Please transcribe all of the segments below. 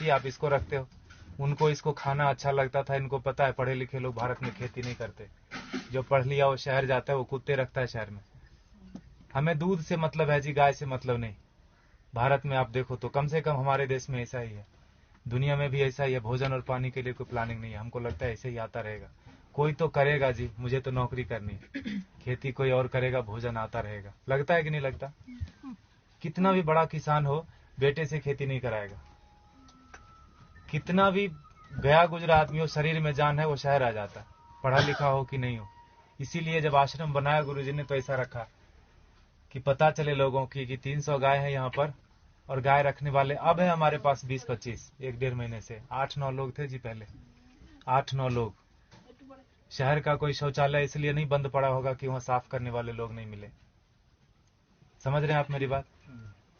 खेती आप इसको रखते हो, उनको इसको खाना अच्छा लगता था। इनको पता है पढ़े लिखे लोग भारत में खेती नहीं करते, जो पढ़ लिया वो शहर जाता है, वो कुत्ते रखता है शहर में। हमें दूध से मतलब है जी, गाय से मतलब नहीं। भारत में आप देखो तो कम से कम हमारे देश में ऐसा ही है, दुनिया में भी ऐसा ही है। भोजन और पानी के लिए कोई प्लानिंग नहीं है। हमको लगता है ऐसे ही आता रहेगा। कोई तो करेगा जी, मुझे तो नौकरी करनी है, खेती कोई और करेगा, भोजन आता रहेगा। लगता है कि नहीं लगता? कितना भी बड़ा किसान हो, बेटे से खेती नहीं कराएगा। कितना भी गया गुजरा आदमी हो, शरीर में जान है, वो शहर आ जाता है, पढ़ा लिखा हो कि नहीं हो। इसीलिए जब आश्रम बनाया गुरुजी ने तो ऐसा रखा कि पता चले लोगों की कि 300 गाय है यहाँ पर, और गाय रखने वाले अब है हमारे पास 20-25, 1-1.5 महीने से 8-9 लोग थे जी पहले, 8-9 लोग। शहर का कोई शौचालय इसलिए नहीं बंद पड़ा होगा कि वहां साफ करने वाले लोग नहीं मिले। समझ रहे हैं आप मेरी बात?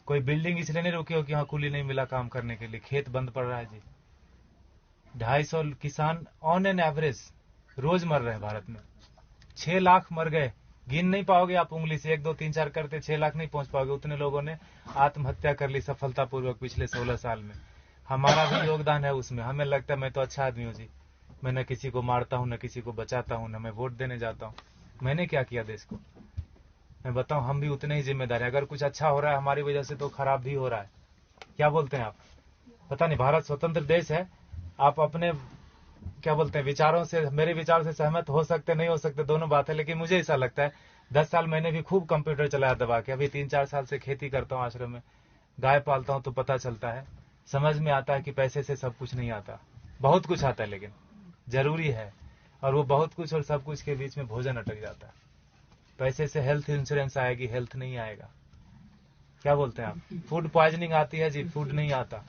कोई बिल्डिंग इसलिए नहीं रुकी हो कि वहां कुली नहीं मिला काम करने के लिए। खेत बंद पड़ रहा है जी। 250 किसान ऑन एन एवरेज रोज मर रहे हैं भारत में। 6 लाख मर गए, गिन नहीं पाओगे आप उंगली से, 1 2 3 4 करते 6 लाख नहीं पहुंच पाओगे। उतने लोगों ने आत्महत्या कर ली सफलतापूर्वक पिछले 16 साल में। हमारा भी योगदान है उसमें। हमें लगता है मैं तो अच्छा आदमी हूँ जी, मैं न किसी को मारता हूँ, न किसी को बचाता हूँ, न मैं वोट देने जाता हूँ। मैंने क्या किया देश को? मैं बताऊं, हम भी उतने ही जिम्मेदार हैं। अगर कुछ अच्छा हो रहा है हमारी वजह से तो खराब भी हो रहा है। क्या बोलते हैं आप? पता नहीं, भारत स्वतंत्र देश है, आप अपने क्या बोलते हैं विचारों से, मेरे विचारों से सहमत हो सकते नहीं हो सकते, दोनों बात है। लेकिन मुझे ऐसा लगता है 10 साल मैंने भी खूब कंप्यूटर चलाया दबा के। अभी 3-4 साल से खेती करता हूँ, आश्रम में गाय पालता हूँ, तो पता चलता है, समझ में आता है कि पैसे से सब कुछ नहीं आता। बहुत कुछ आता है लेकिन जरूरी है, और वो बहुत कुछ और सब कुछ के बीच में भोजन अटक जाता है। पैसे से हेल्थ इंश्योरेंस आएगी, हेल्थ नहीं आएगा। क्या बोलते हैं आप? फूड पॉइजनिंग आती है जी, फूड नहीं आता।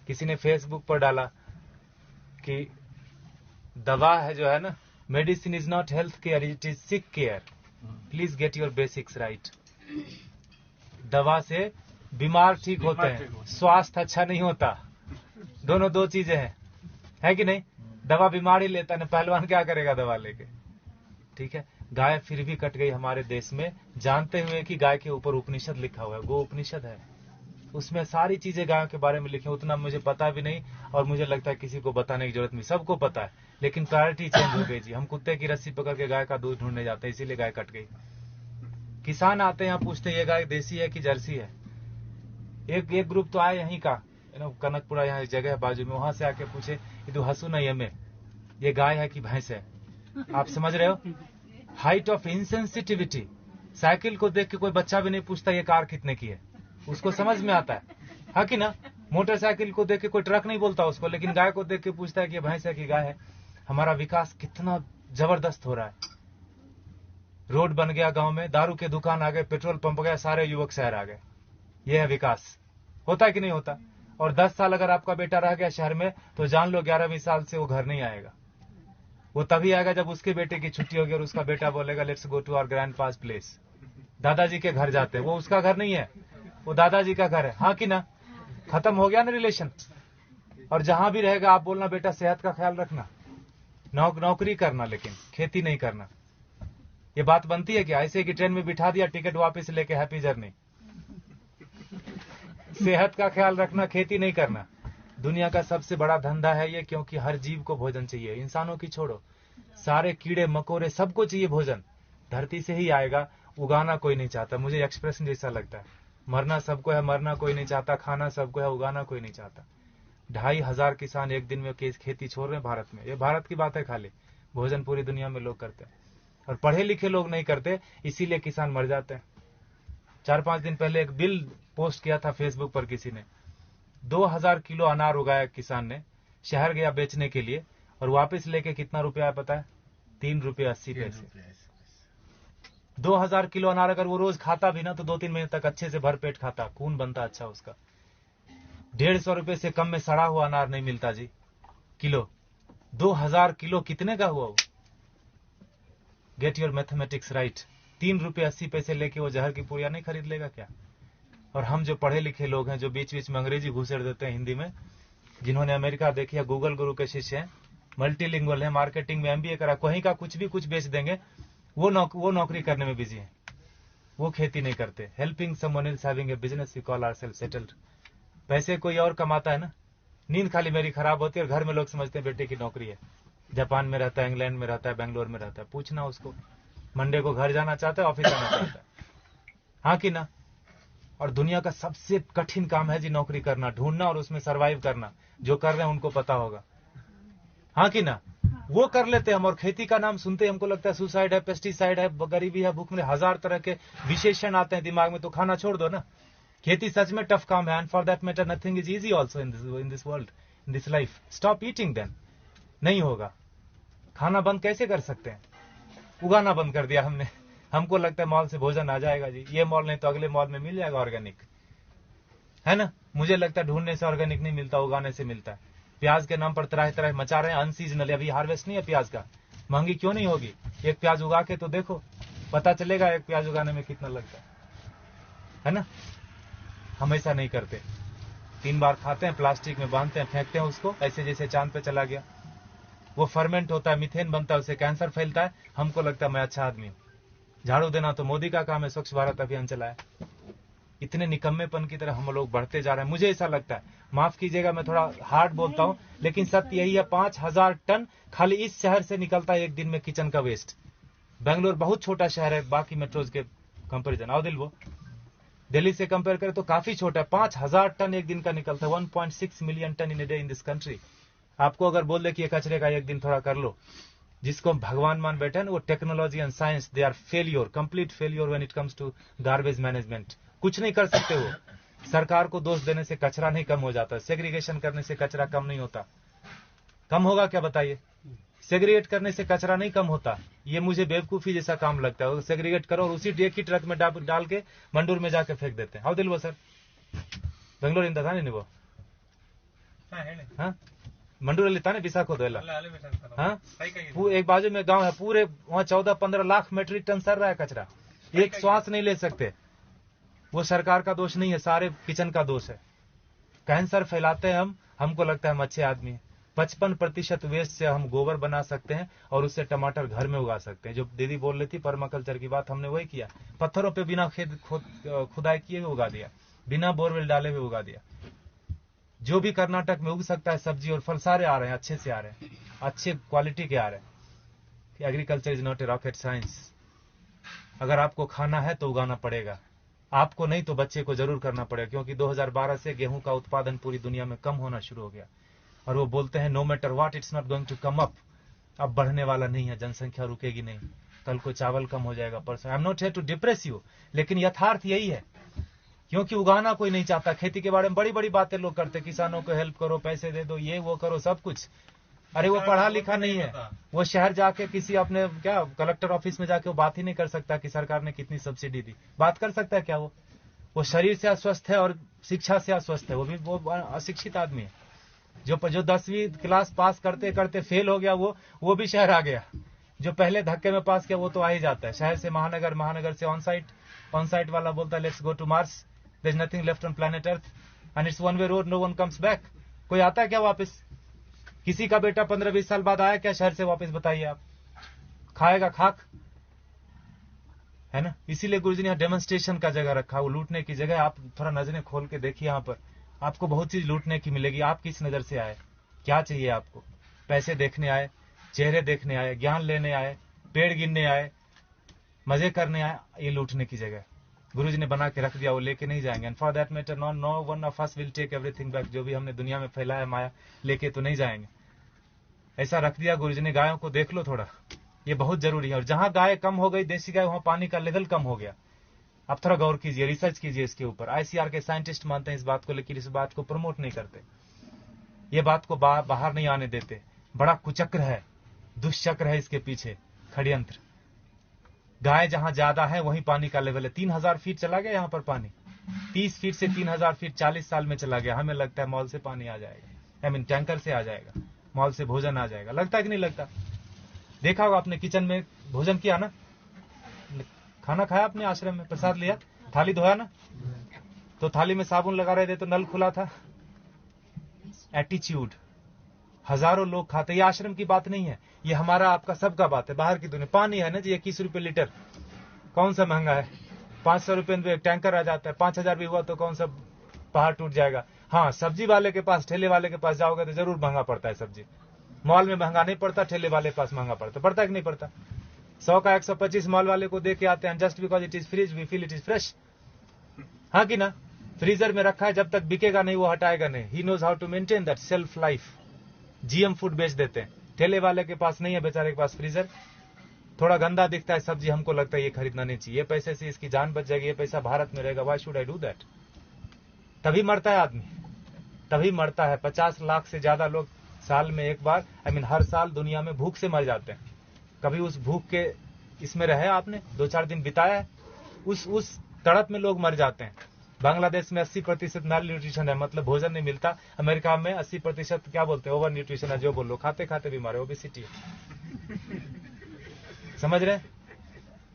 किसी ने फेसबुक पर डाला कि दवा है जो है ना, medicine is not health care, it is sick care, please get your basics right. दवा से बीमार ठीक होते हैं, स्वास्थ्य अच्छा नहीं होता। दोनों दो चीजें हैं, है कि नहीं? दवा बीमार ही लेता है, पहलवान क्या करेगा दवा लेके? ठीक है, गाय फिर भी कट गई हमारे देश में, जानते हुए कि गाय के ऊपर उपनिषद लिखा हुआ है, गो उपनिषद है, उसमें सारी चीजें गायों के बारे में लिखी। उतना मुझे पता भी नहीं, और मुझे लगता है किसी को बताने की जरूरत नहीं, सबको पता है। लेकिन प्रायोरिटी चेंज हो गई जी। हम कुत्ते की रस्सी पकड़ के गाय का दूध ढूंढने जाते हैं, इसीलिए गाय कट गई। किसान आते हैं यहाँ, पूछते हैं ये गाय देसी है कि जर्सी है। एक ग्रुप तो आए यहीं का, कनकपुरा, यहाँ जगह है बाजू में, वहां से आके पूछे ये तो हसू नहीं हमें, ये गाय है कि भैंस है? आप समझ रहे हो? Height of insensitivity. साइकिल को देख के कोई बच्चा भी नहीं पूछता ये कार कितने की है, उसको समझ में आता है कि ना? मोटरसाइकिल को देख के कोई ट्रक नहीं बोलता उसको, लेकिन गाय को देख के पूछता है कि भैंस है कि गाय है। हमारा विकास कितना जबरदस्त हो रहा है। रोड बन गया गांव में, दारू के दुकान आ गए, पेट्रोल पंप गया, सारे युवक शहर आ गए। यह है विकास। होता है कि नहीं होता? और 10 साल अगर आपका बेटा रह गया शहर में, तो जान लो 11वीं साल से वो घर नहीं आएगा। वो तभी आएगा जब उसके बेटे की छुट्टी होगी और उसका बेटा बोलेगा let's go to our grandpa's place. दादाजी के घर जाते हैं, वो उसका घर नहीं है, वो दादाजी का घर है। हाँ कि ना? खत्म हो गया ना रिलेशन। और जहां भी रहेगा आप बोलना बेटा सेहत का ख्याल रखना, नौकरी करना, लेकिन खेती नहीं करना। ये बात बनती है क्या? ऐसे कि ट्रेन में बिठा दिया, टिकट वापस लेके हैप्पी जर्नी। सेहत का ख्याल रखना, खेती नहीं करना। दुनिया का सबसे बड़ा धंधा है ये, क्योंकि हर जीव को भोजन चाहिए। इंसानों की छोड़ो, सारे कीड़े मकोड़े सबको चाहिए भोजन। धरती से ही आएगा, उगाना कोई नहीं चाहता। मुझे एक्सप्रेशन जैसा लगता है, मरना सबको है, मरना कोई नहीं चाहता, खाना सबको है, उगाना कोई नहीं चाहता। 2,500 किसान एक दिन में खेती छोड़ रहे हैं भारत में। ये भारत की बात है खाली, भोजन पूरी दुनिया में लोग करते हैं, और पढ़े लिखे लोग नहीं करते, इसीलिए किसान मर जाते हैं। 4-5 दिन पहले एक बिल पोस्ट किया था फेसबुक पर किसी ने, 2000 किलो अनार उगाया किसान ने, शहर गया बेचने के लिए, और वापस लेके कितना रुपया है पता है? 3 रुपये 80 पैसे। 2000 किलो अनार अगर वो रोज खाता भी ना, तो 2-3 महीने तक अच्छे से भरपेट खाता, खून बनता अच्छा उसका। 150 रुपए से कम में सड़ा हुआ अनार नहीं मिलता जी किलो। 2000 किलो कितने का हुआ वो? Get your mathematics right. 3 रुपये 80 पैसे लेके वो जहर की पुड़िया नहीं खरीद लेगा क्या? और हम जो पढ़े लिखे लोग हैं, जो बीच बीच में अंग्रेजी घुसेड़ देते हैं हिंदी में, जिन्होंने अमेरिका देखी है, गूगल गुरु के शिष्य हैं, मल्टीलिंगुअल है, मार्केटिंग में एमबीए करा, कहीं का कुछ भी कुछ बेच देंगे, वो नौकरी करने में बिजी है, वो खेती नहीं करते। Helping someone is having a business we call ourselves settled. पैसे कोई और कमाता है ना, नींद खाली मेरी खराब होती है और घर में लोग समझते हैं बेटे की नौकरी है, जापान में रहता है, इंग्लैंड में रहता है, बेंगलोर में रहता है। पूछना उसको, मंडे को घर जाना चाहता है, ऑफिस जाना चाहता है, हाँ कि ना। और दुनिया का सबसे कठिन काम है जी नौकरी करना, ढूंढना और उसमें सरवाइव करना। जो कर रहे हैं उनको पता होगा, हाँ कि ना। वो कर लेते हैं हम, और खेती का नाम सुनते हमको लगता है सुसाइड है, पेस्टिसाइड है, गरीबी है, भूख में, हजार तरह के विशेषण आते हैं दिमाग में, तो खाना छोड़ दो ना। खेती सच में टफ काम है, and for that matter nothing is easy also in this world, in this life. Stop eating then, नहीं होगा। खाना बंद कैसे कर सकते हैं? उगाना बंद कर दिया हमने। हमको लगता है मॉल से भोजन आ जाएगा जी, ये मॉल नहीं तो अगले मॉल में मिल जाएगा ऑर्गेनिक, है ना। मुझे लगता है ढूंढने से ऑर्गेनिक नहीं मिलता, उगाने से मिलता है। प्याज के नाम पर तरह तरह मचा रहे हैं, अनसीजनल, अभी हार्वेस्ट नहीं है प्याज का। महंगी क्यों नहीं होगी? एक प्याज उगा के तो देखो, पता चलेगा एक प्याज उगाने में कितना लगता है ना। हम ऐसा नहीं करते, 3 बार खाते हैं, प्लास्टिक में बांधते हैं, फेंकते हैं उसको, ऐसे जैसे चांद पे चला गया। वो फर्मेंट होता है, मीथेन बनता है, उससे कैंसर फैलता है। हमको लगता है मैं अच्छा आदमी हूं। झाड़ू देना तो मोदी का काम है, स्वच्छ भारत अभियान चलाया। इतने निकम्मेपन की तरह हम लोग बढ़ते जा रहे हैं। मुझे ऐसा लगता है, माफ कीजिएगा मैं थोड़ा हार्ड बोलता हूं, लेकिन सत्य यही है, 5000 टन खाली इस शहर से निकलता है एक दिन में किचन का वेस्ट। बेंगलोर बहुत छोटा शहर है बाकी मेट्रोज के कंपेरिजन, आओ दिल, वो दिल्ली से कंपेयर करें तो काफी छोटा है। 5000 टन एक दिन का निकलता है, 1.6 million ton in a day in this country. आपको अगर बोल दे कि ये कचरे का एक दिन थोड़ा कर लो, जिसको भगवान मान बैठे हैं, वो technology and science, they are failure, complete failure when it comes to garbage management. कुछ नहीं कर सकते वो। सरकार को दोष देने से कचरा नहीं कम हो जाता, सेग्रीगेशन करने से कचरा कम नहीं होता। कम होगा क्या बताइए? सेग्रीगेट करने से कचरा नहीं कम होता। ये मुझे बेवकूफी जैसा काम लगता है। सेग्रीगेट करो और उसी एक ही ट्रक में डाल के मंडूर में जाके फेंक देते हैं। आओ दिल वो सर, बेंगलोर इंदा था नहीं वो, हाँ मंडूर लेता नहीं बिसाखो दो, हाँ एक बाजू में गांव है, पूरे वहां 14-15 लाख मेट्रिक टन सर रहा है कचरा, एक श्वास नहीं ले सकते। वो सरकार का दोष नहीं है, सारे किचन का दोष है। कैंसर फैलाते हैं हम, हमको लगता है हम अच्छे आदमी हैं। 55% वेस्ट से हम गोबर बना सकते हैं और उससे टमाटर घर में उगा सकते हैं। जो दीदी बोल रही थी पर्माकल्चर की बात, हमने वही किया। पत्थरों पे बिना खुदाई किए हुए उगा दिया, बिना बोरवेल डाले हुए उगा दिया। जो भी कर्नाटक में उग सकता है सब्जी और फल सारे आ रहे हैं, अच्छे से आ रहे हैं, अच्छे क्वालिटी के आ रहे हैं। Agriculture is not a rocket science. अगर आपको खाना है तो उगाना पड़ेगा, आपको नहीं तो बच्चे को जरूर करना पड़ेगा। क्योंकि 2012 से गेहूं का उत्पादन पूरी दुनिया में कम होना शुरू हो गया, और वो बोलते हैं no matter what it's not going to come up. अब बढ़ने वाला नहीं है, जनसंख्या रुकेगी नहीं। कल को चावल कम हो जाएगा, परसों। I am not here to depress you, लेकिन यथार्थ यही है। क्योंकि उगाना कोई नहीं चाहता। खेती के बारे में बड़ी बड़ी बातें लोग करते, किसानों को हेल्प करो, पैसे दे दो, ये वो करो, सब कुछ। अरे वो पढ़ा लिखा नहीं है, वो शहर जाके किसी अपने क्या कलेक्टर ऑफिस में जाके वो बात ही नहीं कर सकता कि सरकार ने कितनी सब्सिडी दी। बात कर सकता है क्या? वो शरीर से अस्वस्थ है और शिक्षा से अस्वस्थ है। वो अशिक्षित आदमी है। जो 10वीं क्लास पास करते करते फेल हो गया, वो भी शहर आ गया। जो पहले धक्के में पास किया वो तो आ ही जाता है। शहर से महानगर, महानगर से ऑन साइट वाला बोलता है let's go to Mars, there is nothing left on planet Earth and it's one way road, no one comes back. कोई आता है क्या वापस? किसी का बेटा 15-20 साल बाद आया क्या शहर से वापस? बताइए आप। खाएगा खाक, है ना। इसीलिए गुरुजी ने यहाँ डेमोन्स्ट्रेशन का जगह रखा, वो लूटने की जगह। आप थोड़ा नजरें खोल के देखिए, यहाँ पर आपको बहुत चीज लूटने की मिलेगी। आप किस नजर से आए, क्या चाहिए आपको? पैसे देखने आए, चेहरे देखने आए, ज्ञान लेने आए, पेड़ गिनने आए, मजे करने आए? ये लूटने की जगह गुरुजी ने बना के रख दिया, वो लेके नहीं जाएंगे। And for that matter no one of us will take everything back. जो भी हमने दुनिया में फैलाया माया, लेके तो नहीं जाएंगे। ऐसा रख दिया गुरुजी ने। गायों को देख लो थोड़ा, ये बहुत जरूरी है। और जहां गाय कम हो गई, देसी गाय, वहां पानी का लेवल कम हो गया। आप थोड़ा गौर कीजिए, रिसर्च कीजिए इसके ऊपर। आईसीआर के साइंटिस्ट मानते हैं इस बात को, लेकिन इस बात को प्रमोट नहीं करते। ये बात को बाहर नहीं आने देते। बड़ा कुचक्र है, दुष्चक्र है इसके पीछे, षड्यंत्र। गाय जहां ज्यादा है वहीं पानी का लेवल है। 3000 फीट चला गया यहाँ पर पानी, 30 फीट से 3000 फीट 40 साल में चला गया। हमें लगता है मॉल से पानी आ जाएगा, आई मीन टैंकर से आ जाएगा, मॉल से भोजन आ जाएगा। लगता है कि नहीं लगता? देखा होगा आपने, किचन में भोजन किया ना, खाना खाया आपने, आश्रम में प्रसाद लिया, थाली धोया ना, तो थाली में साबुन लगा रहे थे तो नल खुला था। एटीट्यूड। हजारों लोग खाते। ये आश्रम की बात नहीं है, ये हमारा आपका सबका बात है। बाहर की दुनिया पानी है ना जी, 21 रुपए लीटर, कौन सा महंगा है? 500 रुपए में एक टैंकर आ जाता है। 5000 भी हुआ तो कौन सा पहाड़ टूट जाएगा? हाँ, सब्जी वाले के पास, ठेले वाले के पास जाओगे तो जरूर महंगा पड़ता है सब्जी। मॉल में महंगा नहीं पड़ता, ठेले वाले के पास महंगा पड़ता है कि नहीं पड़ता? 100 का 125 मॉल वाले को दे के आते हैं, just because it is freeze we feel it is fresh. हाँ कि ना? फ्रीजर में रखा है, जब तक बिकेगा नहीं वो हटाएगा नहीं। He knows how to maintain that self life. GM food बेच देते हैं। ठेले वाले के पास नहीं है बेचारे के पास फ्रीजर, थोड़ा गंदा दिखता है सब्जी, हमको लगता है ये खरीदना नहीं चाहिए, ये पैसे से इसकी जान बच जाएगी, ये पैसा भारत में रहेगा, why should I do that? तभी मरता है आदमी, तभी मरता है। 50 लाख से ज्यादा लोग साल में एक बार, हर साल दुनिया में भूख से मर जाते हैं। कभी उस भूख के इसमें रहे आपने, 2-4 दिन बिताया है, उस तड़प में लोग मर जाते हैं। बांग्लादेश में 80% माल न्यूट्रिशन है, मतलब भोजन नहीं मिलता। अमेरिका में 80% क्या बोलते हैं, ओवर न्यूट्रिशन है, जो बोलो, खाते खाते बीमार है, ओबेसिटी है। समझ रहे?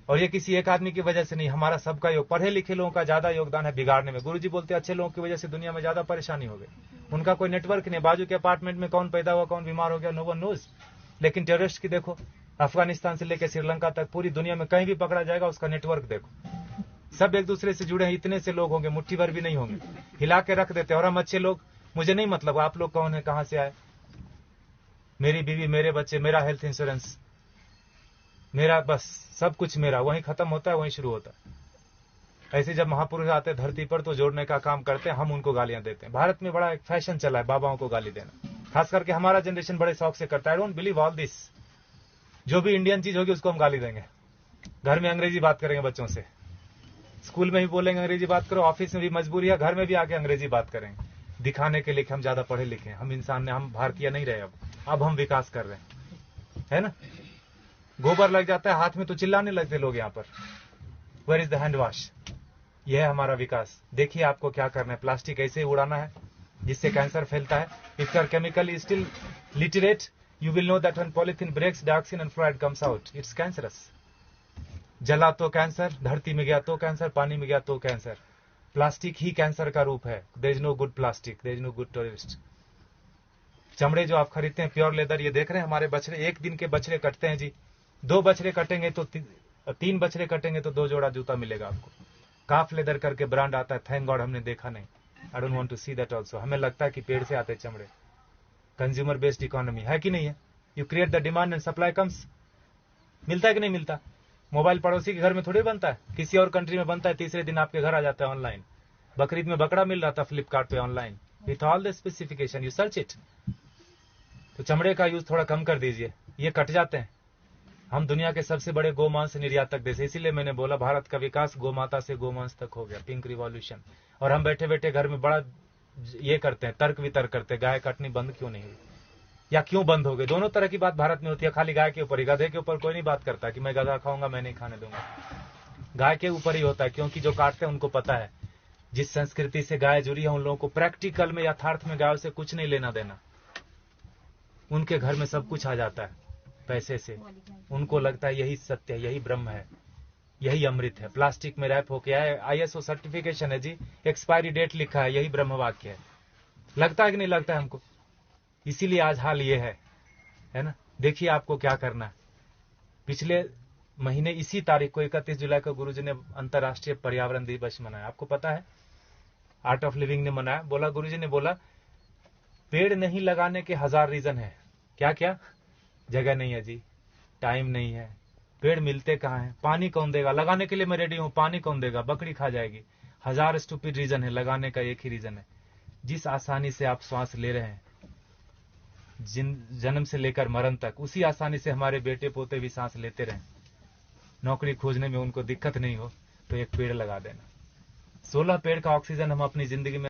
और ये किसी एक आदमी की वजह से नहीं, हमारा सबका योग, पढ़े लिखे लोगों का ज्यादा योगदान है बिगाड़ने में। गुरुजी बोलते हैं अच्छे लोगों की वजह से दुनिया में ज्यादा परेशानी हो गई। उनका कोई नेटवर्क नहीं, बाजू के अपार्टमेंट में कौन पैदा हुआ, कौन बीमार हो गया, नो वन नोज। लेकिन टेररिस्ट की देखो, अफगानिस्तान से लेकर श्रीलंका तक पूरी दुनिया में कहीं भी पकड़ा जाएगा, उसका नेटवर्क देखो, सब एक दूसरे से जुड़े हैं। इतने से लोग होंगे, मुट्ठी भर भी नहीं होंगे, हिला के रख देते हैं। और हम अच्छे लोग, मुझे नहीं मतलब आप लोग कौन है, कहां से आए, मेरी बीवी, मेरे बच्चे, मेरा हेल्थ इंश्योरेंस, मेरा बस सब कुछ मेरा, वहीं खत्म होता है, वहीं शुरू होता है। ऐसे जब महापुरुष आते हैं धरती पर तो जोड़ने का काम करते हैं, हम उनको गालियां देते हैं। भारत में बड़ा एक फैशन चला है बाबाओं को गाली देना, खास करके हमारा जनरेशन बड़े शौक से करता है। I don't believe all this. जो भी इंडियन चीज होगी उसको हम गाली देंगे। घर में अंग्रेजी बात करेंगे बच्चों से, स्कूल में भी बोलेंगे अंग्रेजी बात करो, ऑफिस में भी मजबूरी है, घर में भी आके अंग्रेजी बात करेंगे, दिखाने के लिए कि हम ज्यादा पढ़े लिखे हैं, हम इंसान ने, हम भारतीय नहीं रहे। अब हम विकास कर रहे हैं, है ना? गोबर लग जाता है हाथ में तो चिल्लाने लगते लोग यहाँ पर, where is the hand wash? यह है हमारा विकास। देखिए आपको क्या करना है, प्लास्टिक ऐसे ही उड़ाना है जिससे कैंसर फैलता है। If you are chemically still literate, you will know that when polythene breaks, dioxin and fluoride comes out. It's cancerous. जला तो कैंसर, धरती में गया तो कैंसर, पानी में गया तो कैंसर। प्लास्टिक ही कैंसर का रूप है। There is no good plastic, there is no good terrorist. चमड़े जो आप खरीदते हैं प्योर लेदर, ये देख रहे हैं हमारे बछड़े, एक दिन के बछड़े कटते हैं जी। 2 बछड़े कटेंगे तो 3 बछड़े कटेंगे तो 2 जोड़ा जूता मिलेगा आपको। काफ लेदर करके ब्रांड आता है, थैंक गॉड हमने देखा नहीं। I don't want to see that also. हमें लगता है कि पेड़ से आते चमड़े। कंज्यूमर बेस्ड इकोनॉमी है कि नहीं है? You create the demand and supply comes. मिलता है कि नहीं मिलता? मोबाइल पड़ोसी के घर में थोड़ी बनता है, किसी और कंट्री में बनता है, तीसरे दिन आपके घर आ जाता है ऑनलाइन। बकरीद में बकरा मिल रहा था फ्लिपकार्ट पे online, with all the specification, you search it. तो चमड़े का यूज थोड़ा कम कर दीजिए, ये कट जाते हैं। हम दुनिया के सबसे बड़े गोमांस निर्यातक देश, इसीलिए मैंने बोला भारत का विकास गोमाता से गोमांस तक हो गया, पिंक रिवॉल्यूशन। और हम बैठे बैठे घर में बड़ा ये करते हैं, तर्क वितर्क करते हैं, गाय काटनी बंद क्यों नहीं हुई या क्यों बंद हो गई। दोनों तरह की बात भारत में होती है, खाली गाय के ऊपर ही। गधे के ऊपर कोई नहीं बात करता कि मैं गधा खाऊंगा, मैं नहीं खाने दूंगा। गाय के ऊपर ही होता है, क्योंकि जो काटते हैं उनको पता है जिस संस्कृति से गाय जुड़ी है उन लोगों को प्रैक्टिकल में, यथार्थ में गायों से कुछ नहीं लेना देना। उनके घर में सब कुछ आ जाता है पैसे से। उनको लगता है यही सत्य है, यही ब्रह्म है, यही अमृत है। प्लास्टिक में रैप होके आए, ISO सर्टिफिकेशन है जी, एक्सपायरी डेट लिखा है, यही ब्रह्म वाक्य है। लगता है कि नहीं लगता है हमको? इसीलिए आज हाल ये है ना। देखिए आपको क्या करना है। पिछले महीने इसी तारीख को 31 जुलाई को गुरुजी ने अंतर्राष्ट्रीय पर्यावरण दिवस मनाया। आपको पता है, आर्ट ऑफ लिविंग ने मनाया। बोला, गुरुजी ने बोला पेड़ नहीं लगाने के 1000 रीजन है। क्या क्या? जगह नहीं है जी, टाइम नहीं है, पेड़ मिलते कहाँ हैं, पानी कौन देगा, लगाने के लिए मैं रेडी हूं, पानी कौन देगा, बकरी खा जाएगी। 1000 स्टूपिड रीजन है, लगाने का एक ही रीजन है। जिस आसानी से आप श्वास ले रहे हैं जन्म से लेकर मरण तक, उसी आसानी से हमारे बेटे पोते भी सांस लेते रहें। नौकरी खोजने में उनको दिक्कत नहीं हो तो एक पेड़ लगा देना। 16 पेड़ का ऑक्सीजन हम अपनी जिंदगी में